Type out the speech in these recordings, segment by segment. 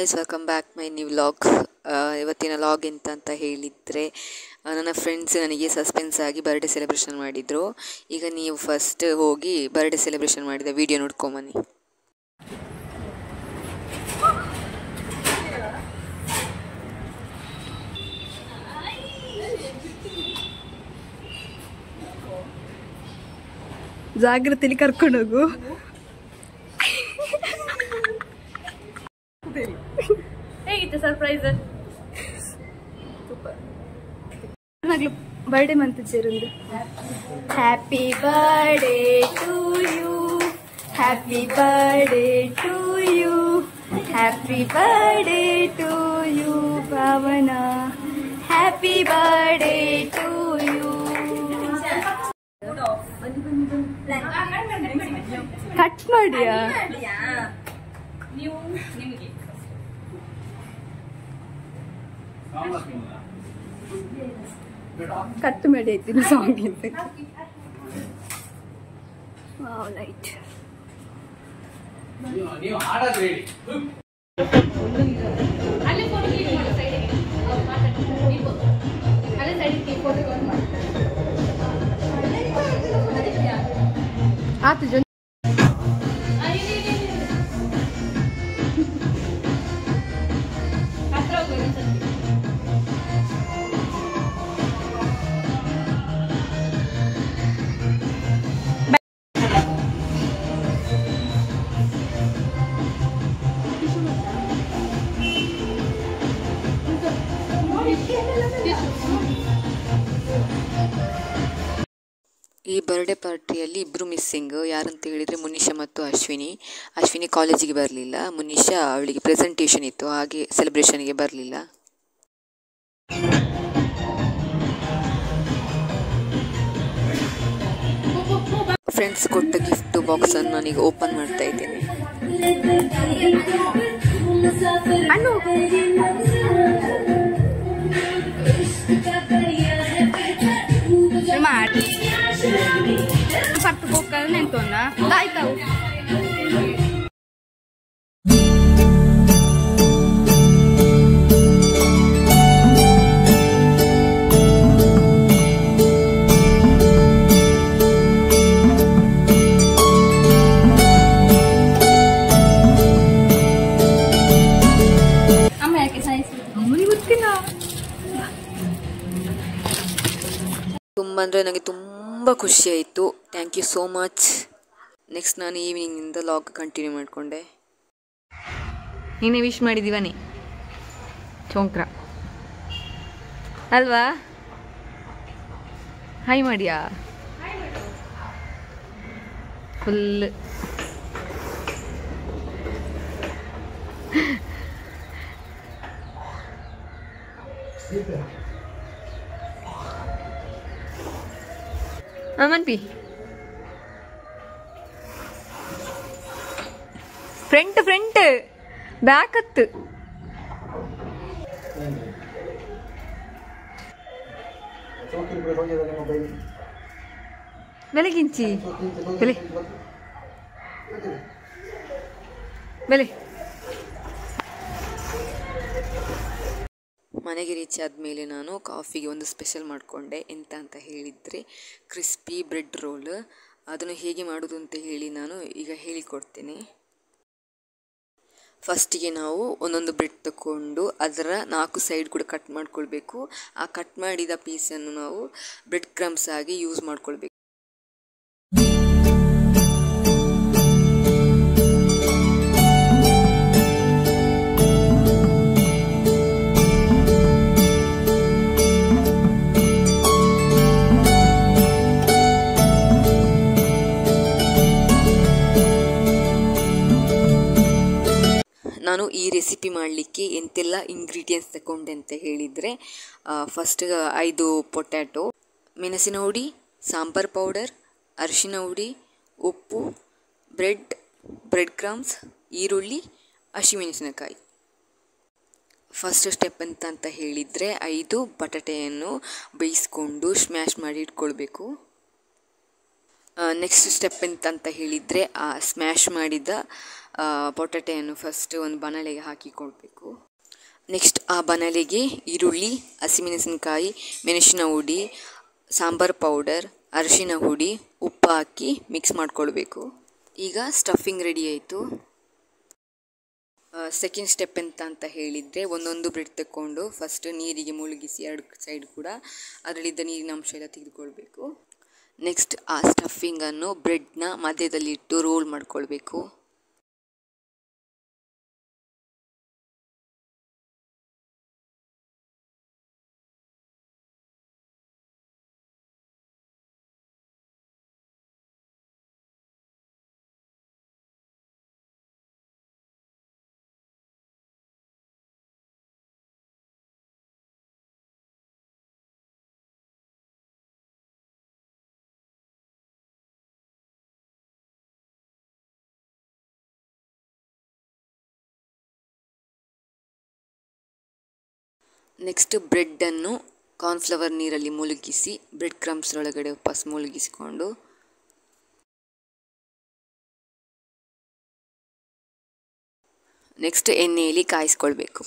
Guys, welcome back my new vlog. ಇವತ್ತಿನ vlog ಅಂತ ಹೇಳಿದರೆ, ನನ್ನ ಫ್ರೆಂಡ್ಸ್ ನನಗೆ ಸಸ್ಪೆನ್ಸ್ ಆಗಿ ಬರ್ಡೇ ಸೆಲೆಬ್ರೇಷನ್ ಮಾಡಿದರು. ಈಗ ನೀವು ಫಸ್ಟ್ ಹೋಗಿ ಬರ್ಡೇ ಸೆಲೆಬ್ರೇಷನ್ ಮಾಡಿದ ವಿಡಿಯೋ ನೋಡ್ಕೊಂಬನ್ನಿ. ಜಾಗ್ರತೆಯಲ್ಲಿ ಕರ್ಕೊಂಡೋಗು. ಹೇಗಿತ್ತು ಸರ್ಪ್ರೈಸ್? ಸೂಪರ್. ನಗ್ಲು ಬರ್ಡೇ ಮಂತ್ ಸೇರುಂದು. Happy birthday to you, happy birthday to you, happy birthday to you Bhavana, happy birthday to you. Cut ಮಾಡಿಯಾ? ಕಟ್ ಮಾಡಿ ಆಯ್ತೀನಿ ಸಾಂಗ್ ಇಂತ. ಲೈಟ್ ಆತು ಜೊತೆ ಈ ಬರ್ಡೇ ಪಾರ್ಟಿಯಲ್ಲಿ ಇಬ್ಬರು ಮಿಸ್ಸಿಂಗ್. ಯಾರಂತ ಹೇಳಿದರೆ ಮುನಿಷಾ ಮತ್ತು ಅಶ್ವಿನಿ. ಅಶ್ವಿನಿ ಕಾಲೇಜಿಗೆ ಬರಲಿಲ್ಲ, ಮುನಿಷಾ ಅವಳಿಗೆ ಪ್ರೆಸೆಂಟೇಷನ್ ಇತ್ತು, ಹಾಗೆ ಸೆಲೆಬ್ರೇಷನ್ಗೆ ಬರಲಿಲ್ಲ. ಫ್ರೆಂಡ್ಸ್ ಕೊಟ್ಟ ಗಿಫ್ಟ್ ಬಾಕ್ಸನ್ನು ನಾನೀಗ ಓಪನ್ ಮಾಡ್ತಾ ಇದ್ದೇನೆ. ಪತ್ತು ಬೊಕ್ಕಲು ನೆಂತೋನ ಆಯ್ತಾವು. ಅಮ್ಮ ಯಾಕೆ ಸಾಯಿಸಿ? ಅಮ್ಮನಿಗೆ ಗೊತ್ತಿಲ್ಲ. ತುಂಬ ಅಂದರೆ ನನಗೆ ತುಂಬ ಖುಷಿ ಆಯಿತು. Thank you so much. Next ನಾನು ಈವ್ನಿಂಗಿಂದ ಲಾಗ್ ಕಂಟಿನ್ಯೂ ಮಾಡಿಕೊಂಡೆ. ನೀನೇ ವಿಶ್ ಮಾಡಿದ್ದೀವನಿ ಚೋಂಕ್ರ ಅಲ್ವಾ? ಹಾಯ್ ಮಾಡಿಯಾ? ಫುಲ್ ಅಮನ್ ಪಿ ಫ್ರಂಟ್ ಬ್ಯಾಕ್ ಹತ್ತು ಬೆಳಗಿಂಚಿ ಬೆಲೆ. ಮನೆಗೆ ರೀಚ್ ಆದಮೇಲೆ ನಾನು ಕಾಫಿಗೆ ಒಂದು ಸ್ಪೆಷಲ್ ಮಾಡಿಕೊಂಡೆ. ಎಂತ ಅಂತ ಹೇಳಿದರೆ ಕ್ರಿಸ್ಪಿ ಬ್ರೆಡ್ ರೋಲ್. ಅದನ್ನು ಹೇಗೆ ಮಾಡೋದು ಅಂತ ಹೇಳಿ ನಾನು ಈಗ ಹೇಳಿಕೊಡ್ತೇನೆ. ಫಸ್ಟಿಗೆ ನಾವು ಒಂದೊಂದು ಬ್ರೆಡ್ ತಗೊಂಡು ಅದರ 4 ಸೈಡ್ ಕೂಡ ಕಟ್ ಮಾಡ್ಕೊಳ್ಬೇಕು. ಆ ಕಟ್ ಮಾಡಿದ ಪೀಸನ್ನು ನಾವು ಬ್ರೆಡ್ ಕ್ರಮ್ಸ್ ಆಗಿ ಯೂಸ್ ಮಾಡ್ಕೊಳ್ಬೇಕು. ನಾನು ಈ ರೆಸಿಪಿ ಮಾಡಲಿಕ್ಕೆ ಎಂತೆಲ್ಲ ಇಂಗ್ರೀಡಿಯೆಂಟ್ಸ್ ತಗೊಂಡೆ ಅಂತ ಹೇಳಿದರೆ, ಫಸ್ಟ್ 5 ಪೊಟ್ಯಾಟೊ, ಮೆಣಸಿನ ಹುಡಿ, ಸಾಂಬಾರ್ ಪೌಡರ್, ಅರಿಶಿನ ಹುಡಿ, ಉಪ್ಪು, ಬ್ರೆಡ್ ಕ್ರಮ್ಸ್, ಈರುಳ್ಳಿ, ಹಸಿಮೆಣಸಿನಕಾಯಿ. ಫಸ್ಟ್ ಸ್ಟೆಪ್ ಅಂತ ಹೇಳಿದರೆ 5 ಬಟಾಟೆಯನ್ನು ಬೇಯಿಸ್ಕೊಂಡು ಸ್ಮ್ಯಾಶ್ ಮಾಡಿ ಇಟ್ಕೊಳ್ಬೇಕು. ನೆಕ್ಸ್ಟ್ ಸ್ಟೆಪ್ ಎಂತಂತ ಹೇಳಿದರೆ ಆ ಸ್ಮ್ಯಾಶ್ ಮಾಡಿದ ಪೊಟೆಟೆಯನ್ನು ಫಸ್ಟ್ ಒಂದು ಬಾಣಲೆಗೆ ಹಾಕಿಕೊಳ್ಬೇಕು. ನೆಕ್ಸ್ಟ್ ಆ ಬಾಣಲೆಗೆ ಈರುಳ್ಳಿ, ಹಸಿಮೆಣಸಿನಕಾಯಿ, ಮೆಣಸಿನ ಹುಡಿ, ಸಾಂಬಾರು ಪೌಡರ್, ಅರಿಶಿನ ಹುಡಿ, ಉಪ್ಪು ಹಾಕಿ ಮಿಕ್ಸ್ ಮಾಡ್ಕೊಳ್ಬೇಕು. ಈಗ ಸ್ಟಫಿಂಗ್ ರೆಡಿ ಆಯಿತು. ಸೆಕೆಂಡ್ ಸ್ಟೆಪ್ ಅಂತ ಹೇಳಿದರೆ ಒಂದೊಂದು ಬ್ರೆಡ್ ತಗೊಂಡು ಫಸ್ಟ್ ನೀರಿಗೆ ಮುಳುಗಿಸಿ ಎರಡು ಸೈಡ್ ಕೂಡ ಅದರಲ್ಲಿದ್ದ ನೀರಿನ ಅಂಶ ಎಲ್ಲ ತೆಗೆದುಕೊಳ್ಬೇಕು. ನೆಕ್ಸ್ಟ್ ಆ ಸ್ಟಫಿಂಗನ್ನು ಬ್ರೆಡ್ನ ಮಧ್ಯದಲ್ಲಿಟ್ಟು ರೋಲ್ ಮಾಡ್ಕೊಳ್ಬೇಕು. ನೆಕ್ಸ್ಟ್ ಬ್ರೆಡ್ಡನ್ನು ಕಾರ್ನ್ಫ್ಲವರ್ ನೀರಲ್ಲಿ ಮುಳುಗಿಸಿ ಬ್ರೆಡ್ ಕ್ರಮ್ಸ್ ಒಳಗಡೆ ವಾಪಸ್ ಮುಳುಗಿಸಿಕೊಂಡು ನೆಕ್ಸ್ಟ್ ಎಣ್ಣೆಯಲ್ಲಿ ಕಾಯಿಸ್ಕೊಳ್ಬೇಕು.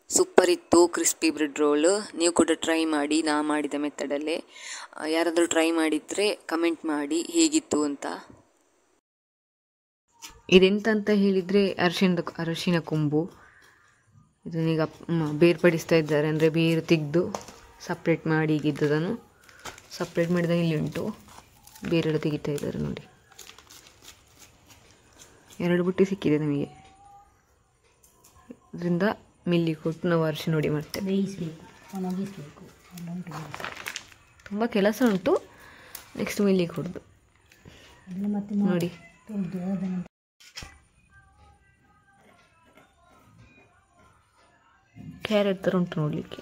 ಸೂಪರ್ ಇತ್ತು ಕ್ರಿಸ್ಪಿ ಬ್ರೆಡ್ ರೋಲ್. ನೀವು ಕೂಡ ಟ್ರೈ ಮಾಡಿ, ನಾ ಮಾಡಿದ ಮೆಥಡಲ್ಲೇ. ಯಾರಾದರೂ ಟ್ರೈ ಮಾಡಿದರೆ ಕಮೆಂಟ್ ಮಾಡಿ ಹೇಗಿತ್ತು ಅಂತ. ಇದೆಂತ ಹೇಳಿದರೆ ಅರಿಶಿನ ಕೊಂಬು. ಇದನ್ನೀಗ ಬೇರ್ಪಡಿಸ್ತಾ ಇದ್ದಾರೆ, ಅಂದರೆ ಬೇರು ತೆಗೆದು ಸಪ್ರೇಟ್ ಮಾಡಿ ಈಗಿದ್ದದನ್ನು ಸಪ್ರೇಟ್ ಮಾಡಿದ ಇಲ್ಲಿ ಉಂಟು, ಬೇರೆಲ್ಲ ತೆಗಿತಾ ಇದ್ದಾರೆ ನೋಡಿ. 2 ಬುಟ್ಟಿ ಸಿಕ್ಕಿದೆ ನಮಗೆ. ಇದರಿಂದ ಮಿಲ್ಲಿ ಕೊಟ್ಟು ನಾವು ಅರಿಶಿನ ಹುಡಿ ಮಾಡ್ತೇವೆ. ಬೇಯಿಸಬೇಕು, ಒಣಗಿಸಬೇಕು, ತುಂಬ ಕೆಲಸ ಉಂಟು. ನೆಕ್ಸ್ಟ್ ಮಿಲ್ಲಿಗೆ ಕೊಡೋದು ನೋಡಿ. ಕ್ಯಾರೆಟ್ ಥರ ಉಂಟು ನೋಡಲಿಕ್ಕೆ.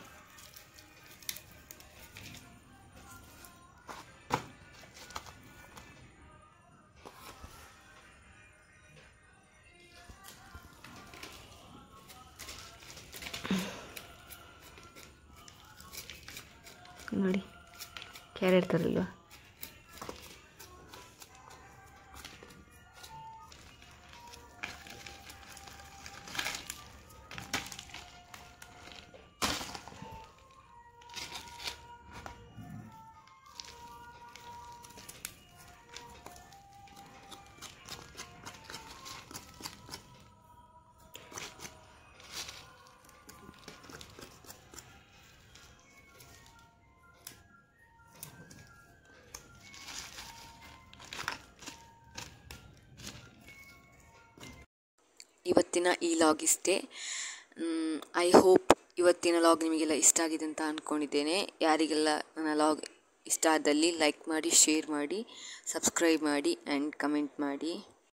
ನೋಡಿ ಕ್ಯಾರೆಟ್ ಥರ ಅಲ್ವಾ. ಇವತ್ತಿನ ಈ ಲಾಗ್ ಇಷ್ಟೇ. ಐ ಹೋಪ್ ಇವತ್ತಿನ ಲಾಗ್ ನಿಮಗೆಲ್ಲ ಇಷ್ಟ ಆಗಿದೆ ಅಂತ ಅಂದ್ಕೊಂಡಿದ್ದೇನೆ. ಯಾರಿಗೆಲ್ಲ ನನ್ನ ಲಾಗ್ ಇಷ್ಟ ಆದಲ್ಲಿ ಲೈಕ್ ಮಾಡಿ, ಶೇರ್ ಮಾಡಿ, ಸಬ್ಸ್ಕ್ರೈಬ್ ಮಾಡಿ ಆ್ಯಂಡ್ ಕಮೆಂಟ್ ಮಾಡಿ.